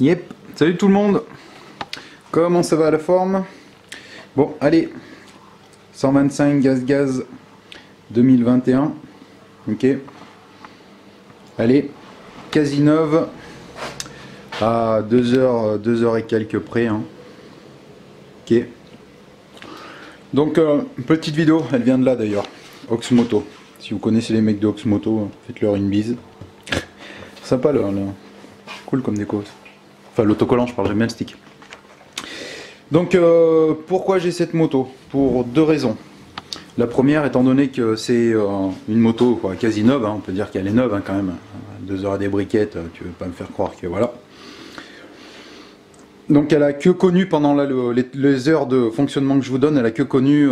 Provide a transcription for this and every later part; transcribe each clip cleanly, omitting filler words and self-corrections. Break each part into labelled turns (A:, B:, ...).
A: Yep, salut tout le monde. Comment ça va la forme? Bon, allez. 125 gaz 2021. Ok. Allez, quasi neuve. À 2 heures et quelques près. Hein. Ok. Donc, petite vidéo, elle vient de là d'ailleurs. Oxmoto. Si vous connaissez les mecs de Oxmoto, faites-leur une bise. Sympa là. Cool comme déco. Enfin, l'autocollant, je parle, j'aime bien le stick. Donc, pourquoi j'ai cette moto? Pour deux raisons. La première, étant donné que c'est une moto quoi, quasi neuve, hein, on peut dire qu'elle est neuve hein, quand même. 2 heures à des briquettes, tu veux pas me faire croire que voilà. Donc elle a que connu pendant là, les heures de fonctionnement que je vous donne, elle a que connu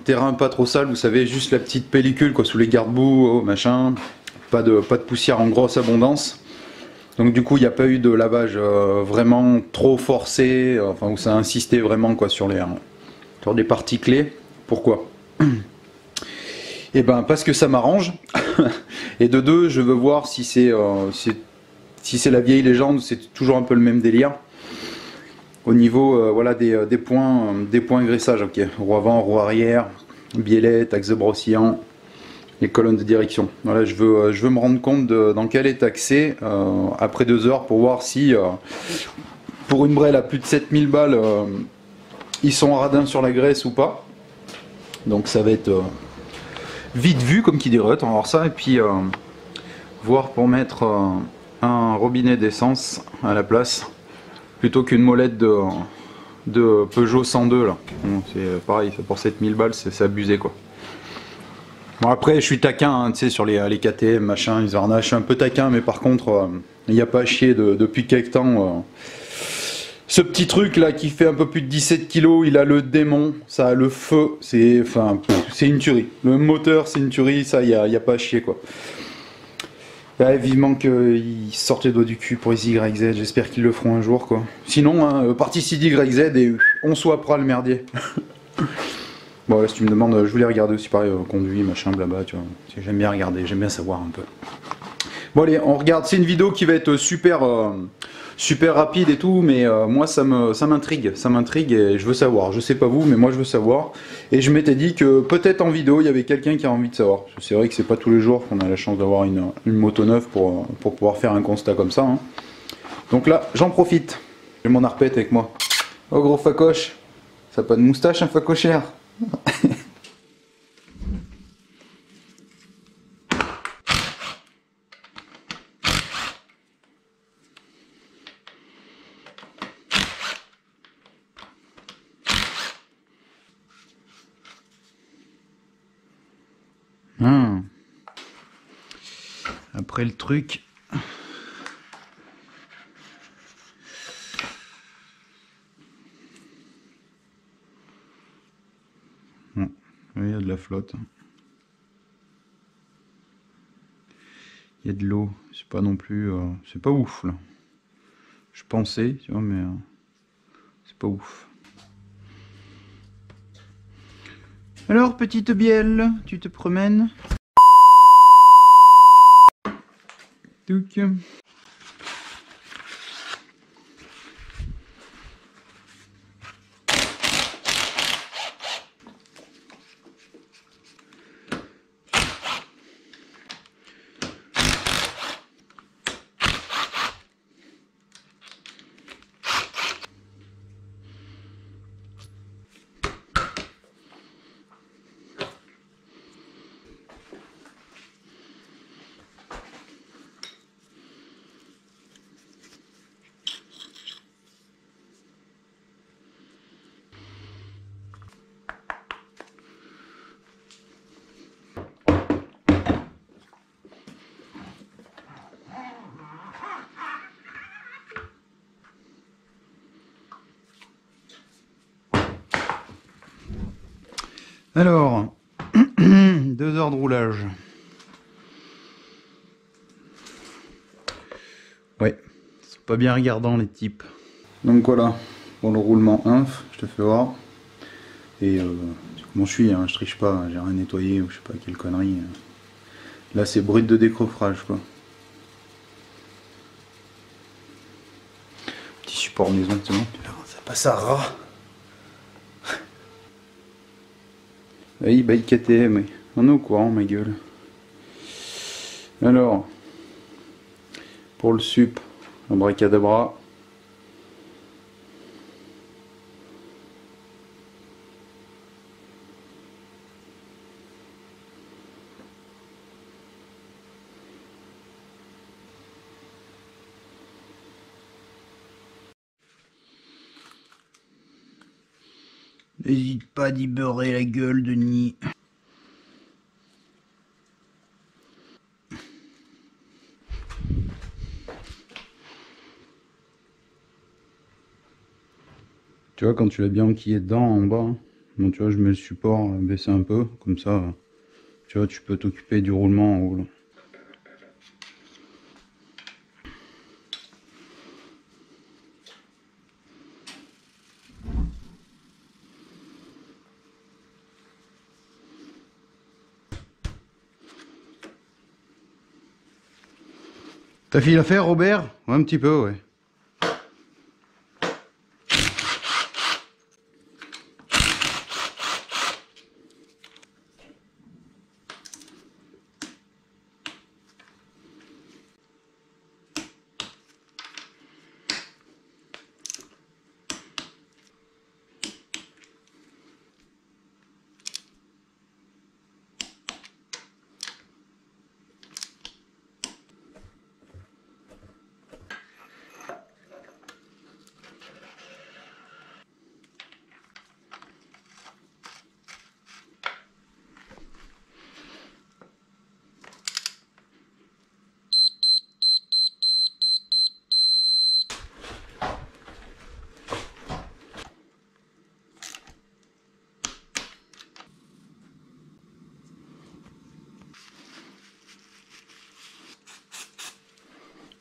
A: terrain pas trop sale, vous savez, juste la petite pellicule quoi, sous les garde-boue, machin, pas de poussière en grosse abondance. Donc du coup il n'y a pas eu de lavage vraiment trop forcé, enfin où ça a insisté vraiment quoi sur des parties clés. Pourquoi? Et ben parce que ça m'arrange. Et de deux, je veux voir si c'est la vieille légende, c'est toujours un peu le même délire. Au niveau voilà, des points graissage, ok. Roue avant, roue arrière, biellette, axe de brossillon, les colonnes de direction. Voilà, je veux me rendre compte dans quel état c'est après 2 heures pour voir si pour une brêle à plus de 7000 balles ils sont radins sur la graisse ou pas. Donc ça va être vite vu comme qui dirait, on va voir ça et puis voir pour mettre un robinet d'essence à la place. Plutôt qu'une molette de Peugeot 102 là. Bon, c'est pareil, pour 7000 balles, c'est abusé quoi. Bon après je suis taquin, hein, tu sais, sur les KTM, machin, les arnaches, je suis un peu taquin, mais par contre, il n'y a pas à chier depuis quelque temps. Ce petit truc là qui fait un peu plus de 17 kg, il a le démon, ça a le feu, c'est une tuerie. Le moteur c'est une tuerie, ça il y a pas à chier quoi. Ouais, vivement qu'ils sortent les doigts du cul pour les YZ, j'espère qu'ils le feront un jour quoi. Sinon, hein, partie YZ et on swappera le merdier. Bon, ouais, si tu me demandes, je voulais regarder aussi pareil, conduit, machin, blabla, tu vois. J'aime bien regarder, j'aime bien savoir un peu. Bon, allez, on regarde. C'est une vidéo qui va être super rapide et tout, mais moi ça m'intrigue et je veux savoir. Je sais pas vous, mais moi je veux savoir. Et je m'étais dit que peut-être en vidéo il y avait quelqu'un qui a envie de savoir. C'est vrai que c'est pas tous les jours qu'on a la chance d'avoir une moto neuve pour pouvoir faire un constat comme ça. Hein. Donc là, j'en profite. J'ai mon arpète avec moi. Oh gros facoche, ça a pas de moustache un facochère. Après le truc, il y a de la flotte, il y a de l'eau, c'est pas non plus, c'est pas ouf là. Je pensais, tu vois, mais c'est pas ouf. Alors petite bielle, tu te promènes? Touc. Alors, 2 heures de roulage. Ouais, c'est pas bien regardant les types. Donc voilà, pour le roulement inf, je te fais voir. Et comment je suis, hein, je triche pas, j'ai rien nettoyé ou je sais pas quelle connerie. Là c'est brut de décoffrage quoi. support maison, c'est bon.
B: Ça passe à ras.
A: Oui, bah KTM, oui. On est au courant, ma gueule. Alors, pour le sup, abracadabra.
B: N'hésite pas d'y beurrer la gueule, Denis.
A: Tu vois, quand tu l'as bien enquillé dedans, en bas, hein, bon, tu vois, je mets le support baissé un peu, comme ça, tu vois, tu peux t'occuper du roulement en haut, là. T'as fini l'affaire, Robert? Ouais, un petit peu, ouais.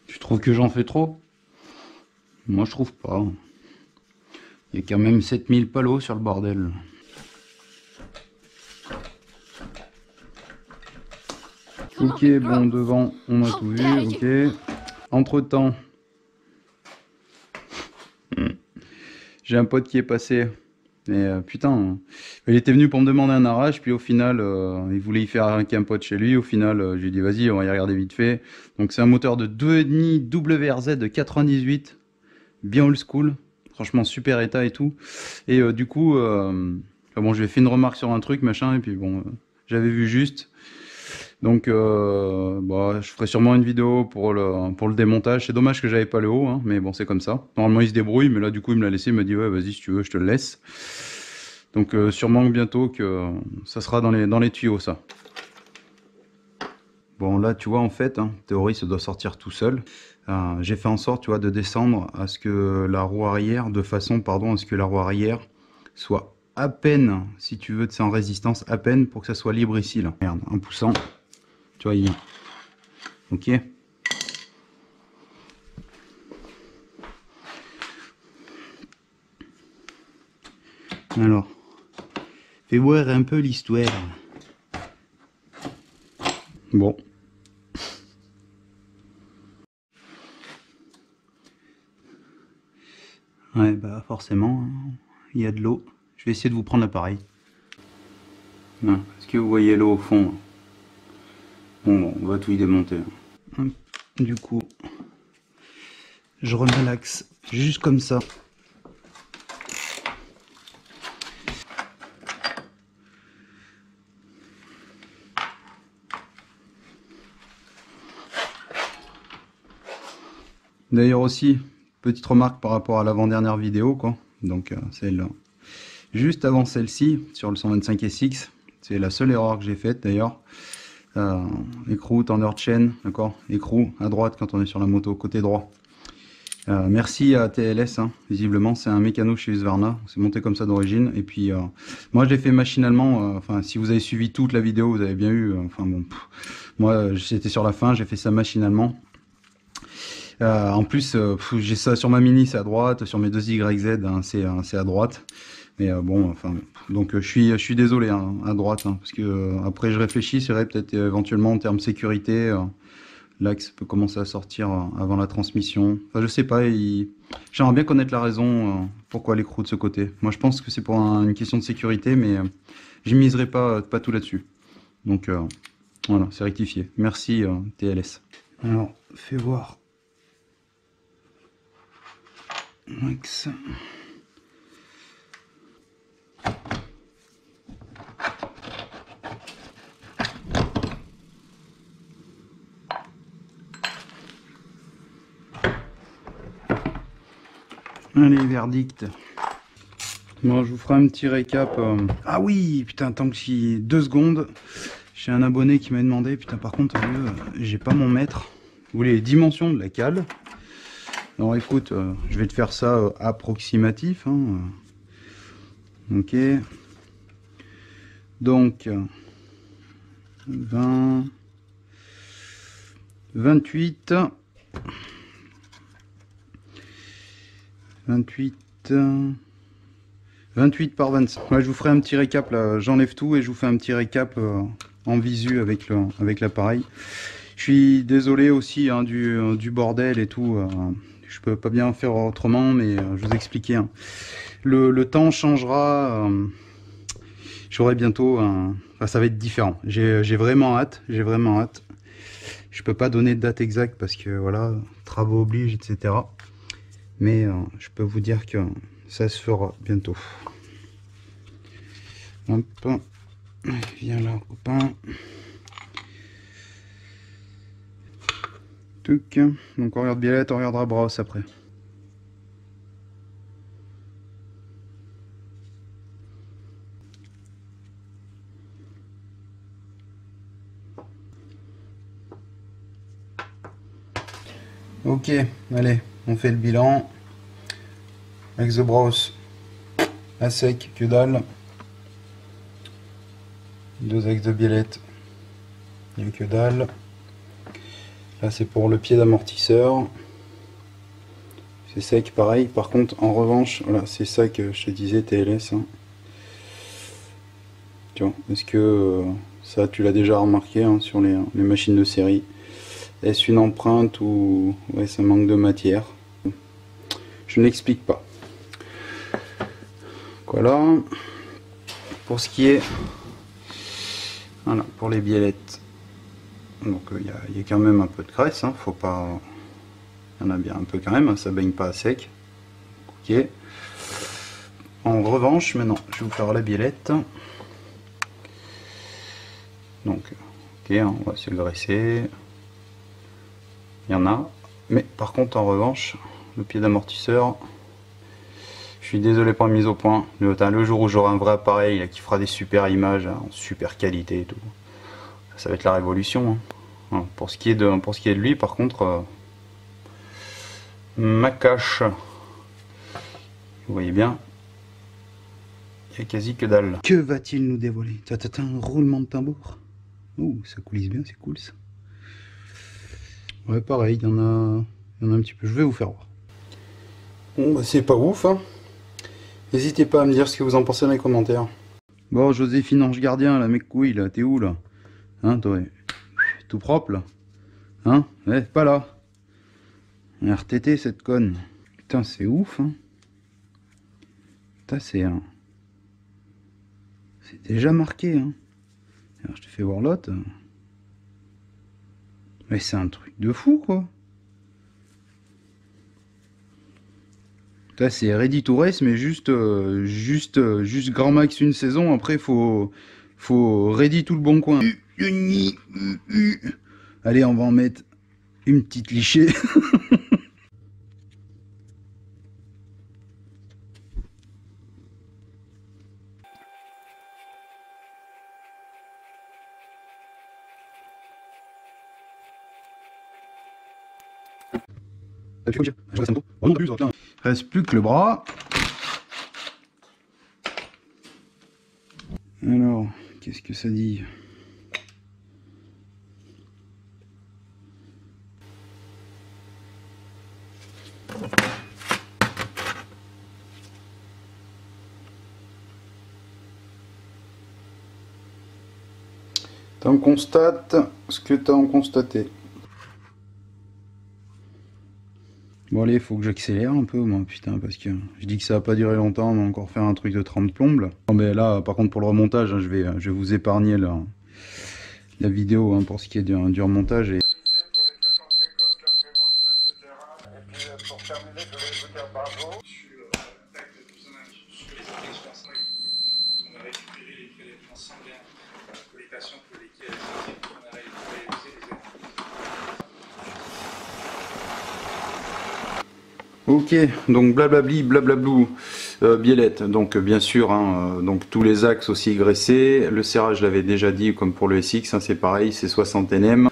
A: Tu trouves que j'en fais trop? Moi, je trouve pas. Il y a quand même 7000 palos sur le bordel. Ok, bon, devant, on a tout vu, ok. Entre temps, j'ai un pote qui est passé. Mais putain, il était venu pour me demander un arrache, puis au final, il voulait y faire avec un pote chez lui. Au final, je lui ai dit, vas-y, on va y regarder vite fait. Donc, c'est un moteur de 2,5 WRZ de 98, bien old school. Franchement, super état et tout. Et du coup, bon, j'ai fait une remarque sur un truc, machin, et puis bon, j'avais vu juste. Donc, bah, je ferai sûrement une vidéo pour le démontage. C'est dommage que j'avais pas le haut, hein, mais bon, c'est comme ça. Normalement, il se débrouille, mais là, du coup, il me l'a laissé. Il m'a dit, ouais, vas-y, si tu veux, je te le laisse. Donc, sûrement bientôt que ça sera dans les tuyaux, ça. Bon, là, tu vois, en fait, hein, théorie, ça doit sortir tout seul. J'ai fait en sorte, tu vois, de descendre à ce que la roue arrière, de façon, pardon, à ce que la roue arrière soit à peine, si tu veux, en résistance, à peine pour que ça soit libre ici, là. Merde, en poussant. Tu vois, ok. Alors, fais voir un peu l'histoire. Bon. Ouais, bah forcément, il y a de l'eau. Je vais essayer de vous prendre l'appareil. Est-ce que vous voyez l'eau au fond? Bon, on va tout y démonter. Du coup, je remets l'axe juste comme ça. D'ailleurs aussi, petite remarque par rapport à l'avant-dernière vidéo, quoi. Donc celle juste avant celle-ci, sur le 125 SX, c'est la seule erreur que j'ai faite d'ailleurs. Écrou, tendeur de chaîne, d'accord. Écrou à droite quand on est sur la moto, côté droit. Merci à TLS, hein. Visiblement c'est un mécano chez Husqvarna, c'est monté comme ça d'origine. Et puis moi je l'ai fait machinalement, enfin si vous avez suivi toute la vidéo, vous avez bien eu, enfin bon, moi j'étais sur la fin, j'ai fait ça machinalement. En plus, j'ai ça sur ma Mini, c'est à droite, sur mes deux YZ, hein, c'est à droite. Mais bon, enfin, donc je suis désolé, hein, à droite, hein, parce que après je réfléchis, c'est vrai, peut-être éventuellement en termes de sécurité, l'axe peut commencer à sortir avant la transmission. Enfin, je sais pas, J'aimerais bien connaître la raison pourquoi l'écrou de ce côté. Moi je pense que c'est pour une question de sécurité, mais je miserai pas tout là-dessus. Donc voilà, c'est rectifié. Merci TLS. Alors, fais voir. Max. Allez, verdict. Bon, je vous ferai un petit récap. Ah oui, putain, tant que j'y 2 secondes. J'ai un abonné qui m'a demandé, putain, par contre, j'ai pas mon mètre. Vous voulez les dimensions de la cale? Alors écoute, je vais te faire ça approximatif. Hein. Ok. Donc, 20, 28, 28 par 25. Ouais, je vous ferai un petit récap là, j'enlève tout et je vous fais un petit récap en visu avec l'appareil. Je suis désolé aussi hein, du bordel et tout. Je peux pas bien faire autrement, mais je vous expliquais. Hein. Le temps changera. J'aurai bientôt un... Enfin, ça va être différent. J'ai vraiment hâte. Je peux pas donner de date exacte parce que voilà, travaux obligent, etc. Mais je peux vous dire que ça se fera bientôt. Hop. Viens là, copain. Tuc. Donc on regarde Biellette, on regardera Brosse après. Ok, allez, on fait le bilan. Avec The Brosse à sec, que dalle. 2 axes de Biellette, il n'y a que dalle. Là c'est pour le pied d'amortisseur. C'est sec pareil. Par contre en revanche, voilà, c'est ça que je te disais TLS. Hein. Tu vois, est-ce que ça tu l'as déjà remarqué hein, sur les machines de série? Est-ce une empreinte ou ouais, ça manque de matière? Je n'explique pas. Voilà. Pour ce qui est, voilà, pour les biellettes. Donc il y a quand même un peu de graisse, hein, faut pas. Il y en a bien un peu quand même, hein, ça baigne pas à sec. Ok. En revanche, maintenant, je vais vous faire la biellette. Donc, ok, on va se le graisser. Il y en a. Mais par contre, en revanche, le pied d'amortisseur, je suis désolé pour la mise au point. Le jour où j'aurai un vrai appareil là, qui fera des super images, hein, en super qualité et tout, ça va être la révolution. Hein. Voilà. Pour ce qui est de lui, par contre, ma cache, vous voyez bien, il n'y a quasi que dalle. Que va-t-il nous dévoiler? T'as un roulement de tambour. Ouh, ça coulisse bien, c'est cool ça. Ouais, pareil, il y en a un petit peu. Je vais vous faire voir. Bon, bah, c'est pas ouf. Hein. N'hésitez pas à me dire ce que vous en pensez dans les commentaires. Bon, Joséphine Ange Gardien, la mec couille, là, t'es où là? Hein, toi, tout propre là? Hein? Ouais, pas là. RTT cette conne. Putain, c'est ouf, hein. Putain, c'est déjà marqué, hein. Alors, je te fais voir l'autre. Mais c'est un truc de fou, quoi. Putain, c'est Ready to Race, mais juste grand max une saison. Après, faut ready tout le bon coin. Allez, on va en mettre une petite lichée. Reste plus que le bras. Alors, qu'est-ce que ça dit? T'en constates ce que t'as en constaté. Bon allez, faut que j'accélère un peu moi, putain, parce que je dis que ça va pas durer longtemps, on va encore faire un truc de 30 plombes. Non mais là, par contre pour le remontage, hein, je vais vous épargner la vidéo hein, pour ce qui est du remontage. Et... Pour terminer, je voulais vous dire bravo sur l'attaque de Buzanaki, sur les infections sanguines. On a récupéré les prélèvements sanguins pour les patients pour lesquels on a réalisé les analyses. Ok, donc blablabli, blablablou, biellette, donc bien sûr, hein, donc tous les axes aussi graissés. Le serrage, je l'avais déjà dit, comme pour le SX, hein, c'est pareil, c'est 60 Nm.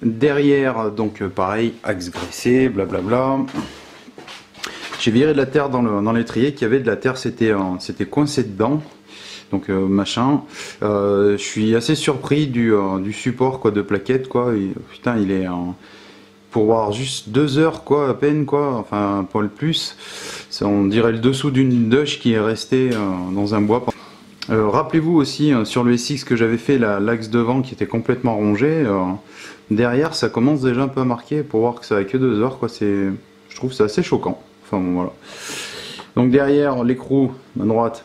A: Derrière, donc pareil, axe graissé, blablabla. J'ai viré de la terre dans l'étrier, qu'il y avait de la terre, c'était coincé dedans. Donc machin. Je suis assez surpris du support quoi, de plaquettes quoi. Et, putain, il est pour voir juste 2 heures quoi, à peine quoi. Enfin pas le plus. On dirait le dessous d'une douche qui est restée dans un bois. Rappelez-vous aussi sur le SX que j'avais fait l'axe devant qui était complètement rongé. Derrière ça commence déjà un peu à marquer pour voir que ça a que 2 heures quoi. Je trouve que c'est assez choquant. Enfin bon voilà. Donc derrière l'écrou à droite.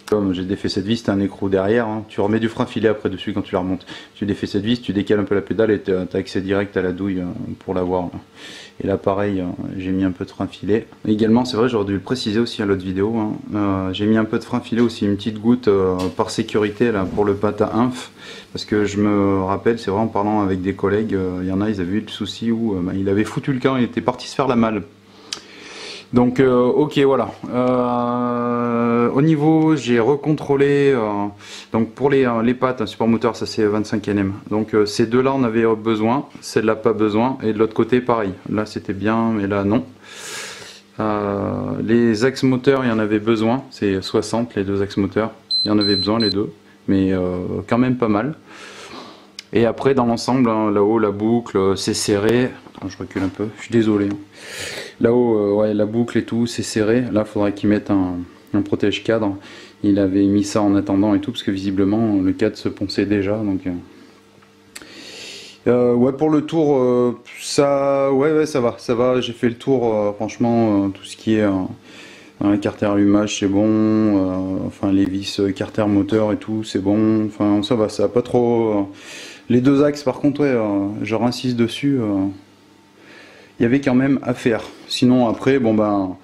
A: Comme j'ai défait cette vis, c'est un écrou derrière, hein. Tu remets du frein filet après dessus quand tu la remontes. Tu défais cette vis, tu décales un peu la pédale et tu as accès direct à la douille pour l'avoir. Et là parein, j'ai mis un peu de frein filet. Également, c'est vrai, j'aurais dû le préciser aussi à l'autre vidéo, hein. J'ai mis un peu de frein filet aussi, une petite goutte par sécurité là, pour le pata inf. Parce que je me rappelle, c'est vrai en parlant avec des collègues, il y en a, ils avaient eu le souci où il avait foutu le camp, il était parti se faire la malle. Donc ok voilà. Au niveau j'ai recontrôlé donc pour les pattes un support moteur ça c'est 25 Nm. Donc ces deux là on avait besoin, celle-là pas besoin et de l'autre côté pareil. Là c'était bien mais là non. Les axes moteurs il y en avait besoin, c'est 60 les deux axes moteurs. Il y en avait besoin les deux mais quand même pas mal. Et après dans l'ensemble hein, là-haut la boucle c'est serré. Attends, je recule un peu, je suis désolé. Hein. Là-haut, ouais, la boucle et tout, c'est serré. Là, il faudrait qu'il mette un protège-cadre. Il avait mis ça en attendant et tout, parce que visiblement, le cadre se ponçait déjà. Donc, ouais, pour le tour, ça, ouais, ça va. J'ai fait le tour, franchement, tout ce qui est carter allumage, c'est bon. Enfin, les vis carter moteur et tout, c'est bon. Enfin, ça va pas trop. Les deux axes, par contre, ouais, je insiste dessus. Il y avait quand même à faire. Sinon après, bon ben,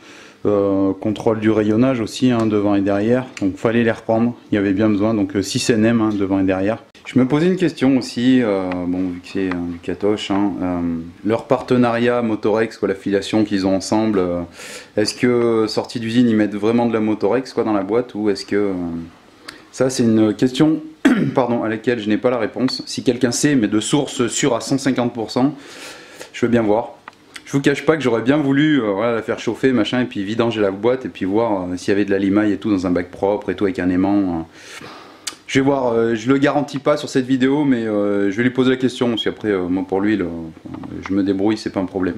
A: contrôle du rayonnage aussi, hein, devant et derrière. Donc fallait les reprendre, il y avait bien besoin. Donc 6 Nm hein, devant et derrière. Je me posais une question aussi, bon vu que c'est du Catoche, hein, leur partenariat Motorex, quoi, l'affiliation qu'ils ont ensemble, est-ce que sortie d'usine ils mettent vraiment de la Motorex quoi, dans la boîte ou est-ce que... ça c'est une question pardon, à laquelle je n'ai pas la réponse. Si quelqu'un sait, mais de source sûre à 150%, je veux bien voir. Je vous cache pas que j'aurais bien voulu voilà, la faire chauffer machin et puis vidanger la boîte et puis voir s'il y avait de la limaille et tout dans un bac propre et tout avec un aimant. Je vais voir, je le garantis pas sur cette vidéo mais je vais lui poser la question parce qu'après moi pour lui je me débrouille, c'est pas un problème.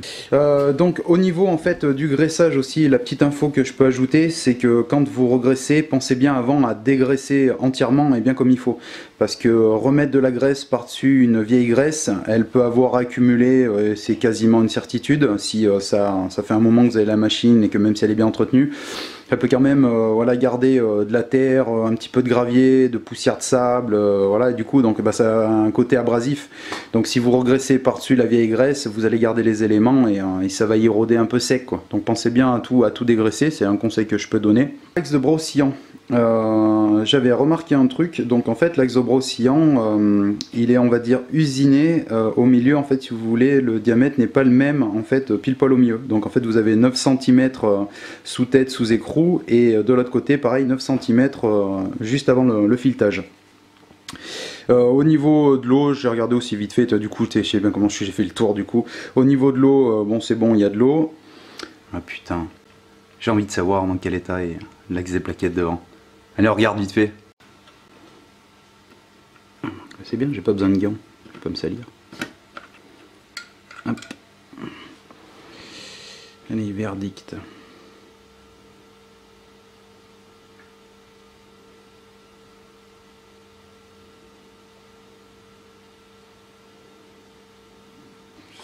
A: Donc au niveau en fait du graissage aussi, la petite info que je peux ajouter c'est que quand vous regraissez, pensez bien avant à dégraisser entièrement et bien comme il faut. Parce que remettre de la graisse par-dessus une vieille graisse, elle peut avoir accumulé, c'est quasiment une certitude, si ça fait un moment que vous avez la machine et que même si elle est bien entretenue, elle peut quand même voilà, garder de la terre, un petit peu de gravier, de poussière de sable, voilà, et du coup donc, bah, ça a un côté abrasif. Donc si vous regraissez par-dessus la vieille graisse, vous allez garder les éléments et ça va éroder un peu sec. Quoi. Donc pensez bien à tout dégraisser, c'est un conseil que je peux donner. L'axe de bras oscillant. J'avais remarqué un truc, donc en fait l'axe de bras oscillant il est on va dire usiné au milieu en fait si vous voulez le diamètre n'est pas le même en fait pile poil au milieu, donc en fait vous avez 9 cm sous tête sous écrou et de l'autre côté pareil 9 cm juste avant le filetage. Au niveau de l'eau, j'ai regardé aussi vite fait, du coup je sais bien comment j'ai fait le tour du coup. Au niveau de l'eau, bon c'est bon, il y a de l'eau. Ah putain, j'ai envie de savoir dans quel état est l'axe des plaquettes devant. Allez, on regarde vite fait. C'est bien, j'ai pas besoin de gants, je peux me salir. Hop. Allez, verdict.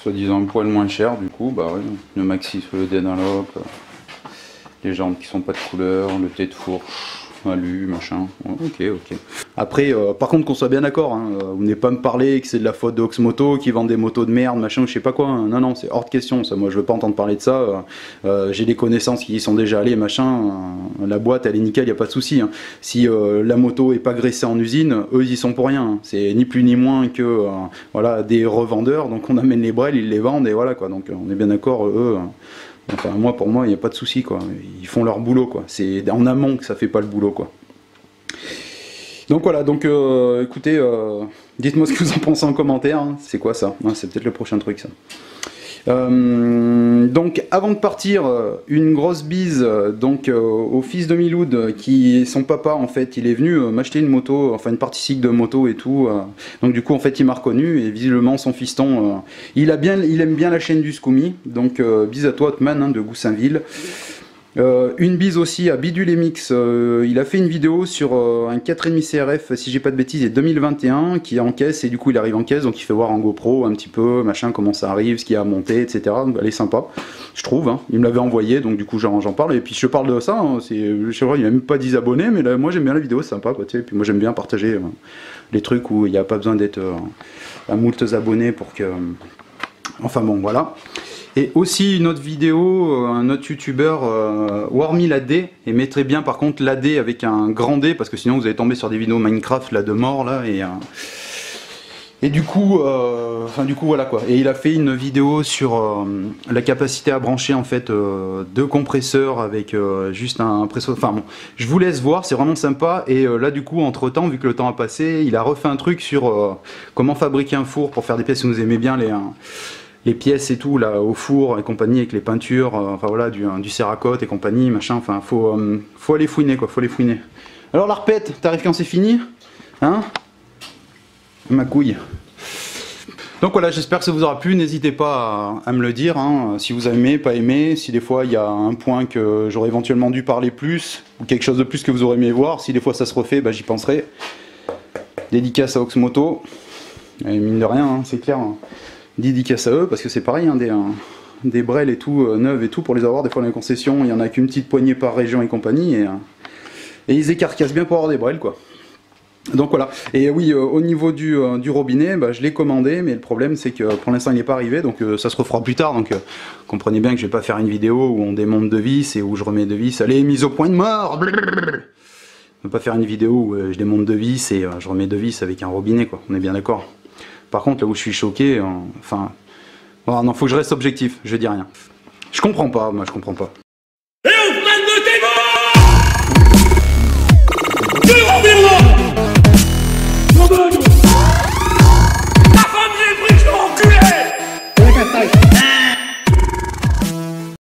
A: soi-disant un poil moins cher du coup, bah ouais, le maxi sur le Denalop, les jantes qui sont pas de couleur, le thé de fourche, alu, machin, ok. Après, par contre qu'on soit bien d'accord, hein, vous n'êtes pas à me parler que c'est de la faute de Oxmoto, qui vendent des motos de merde, machin, je sais pas quoi, hein. Non, c'est hors de question, ça, moi je veux pas entendre parler de ça, j'ai des connaissances qui y sont déjà allées, machin, la boîte elle est nickel, y a pas de souci, hein. Si la moto est pas graissée en usine, eux ils y sont pour rien, hein. C'est ni plus ni moins que voilà, des revendeurs, donc on amène les brels, ils les vendent, et voilà quoi, donc on est bien d'accord, eux... Enfin, pour moi, il n'y a pas de souci, quoi. Ils font leur boulot, quoi. C'est en amont que ça fait pas le boulot, quoi. Donc voilà, donc écoutez, dites-moi ce que vous en pensez en commentaire. Hein. C'est quoi ça? C'est peut-être le prochain truc, ça. Donc avant de partir, une grosse bise donc au fils de Miloud, qui son papa en fait il est venu m'acheter une moto, enfin une partie cycle de moto et tout, donc du coup en fait il m'a reconnu et visiblement son fiston il aime bien la chaîne du Scoomy, donc bise à toi Hotman hein, de Goussainville. Une bise aussi à Bidule Mix, il a fait une vidéo sur un 4,5 CRF, si j'ai pas de bêtises, et 2021, qui est en caisse, et du coup il arrive en caisse, donc il fait voir en GoPro un petit peu, machin, comment ça arrive, ce qu'il y a à monter, etc. Donc elle est sympa, je trouve, hein. Il me l'avait envoyé, donc du coup j'en parle, et puis je parle de ça, hein. Je sais pas, il n'y a même pas 10 abonnés, mais là, moi j'aime bien la vidéo, c'est sympa, quoi, tu sais, et puis moi j'aime bien partager les trucs où il n'y a pas besoin d'être à moult abonnés pour que... Enfin bon, voilà. Et aussi une autre vidéo, un autre youtubeur, Warmy la D, et mettez bien par contre la D avec un grand D, parce que sinon vous allez tomber sur des vidéos Minecraft là de mort là, et du coup, voilà quoi. Et il a fait une vidéo sur la capacité à brancher en fait deux compresseurs avec juste un presseur. Enfin bon, je vous laisse voir, c'est vraiment sympa. Et là du coup, entre temps, vu que le temps a passé, il a refait un truc sur comment fabriquer un four pour faire des pièces. Si vous aimez bien les pièces et tout là au four et compagnie avec les peintures, enfin voilà du céracote et compagnie machin, enfin faut aller fouiner quoi, faut aller fouiner. Alors la repète, t'arrives quand c'est fini, hein, ma couille. Donc voilà, j'espère que ça vous aura plu, n'hésitez pas à me le dire, hein, si vous aimez, pas aimé, si des fois il y a un point que j'aurais éventuellement dû parler plus, ou quelque chose de plus que vous aurez aimé voir, si des fois ça se refait, bah, j'y penserai. Dédicace à Oxmoto, et mine de rien, hein, c'est clair. Hein. Dédicace à eux parce que c'est pareil, hein, des brels et tout, neuves et tout, pour les avoir des fois dans les concessions, il y en a qu'une petite poignée par région et compagnie, et ils écarcassent bien pour avoir des brels quoi. Donc voilà, et oui, au niveau du robinet, bah, je l'ai commandé, mais le problème c'est que pour l'instant il n'est pas arrivé, donc ça se refera plus tard, donc comprenez bien que je vais pas faire une vidéo où on démonte de vis et où je remets de vis, allez, mise au point de mort. Je vais pas faire une vidéo où je démonte de vis et je remets de vis avec un robinet quoi, on est bien d'accord. Par contre, là où je suis choqué, enfin... Bon, non, faut que je reste objectif, je dis rien. Je comprends pas, moi je comprends pas. Et Hoffman de tes morts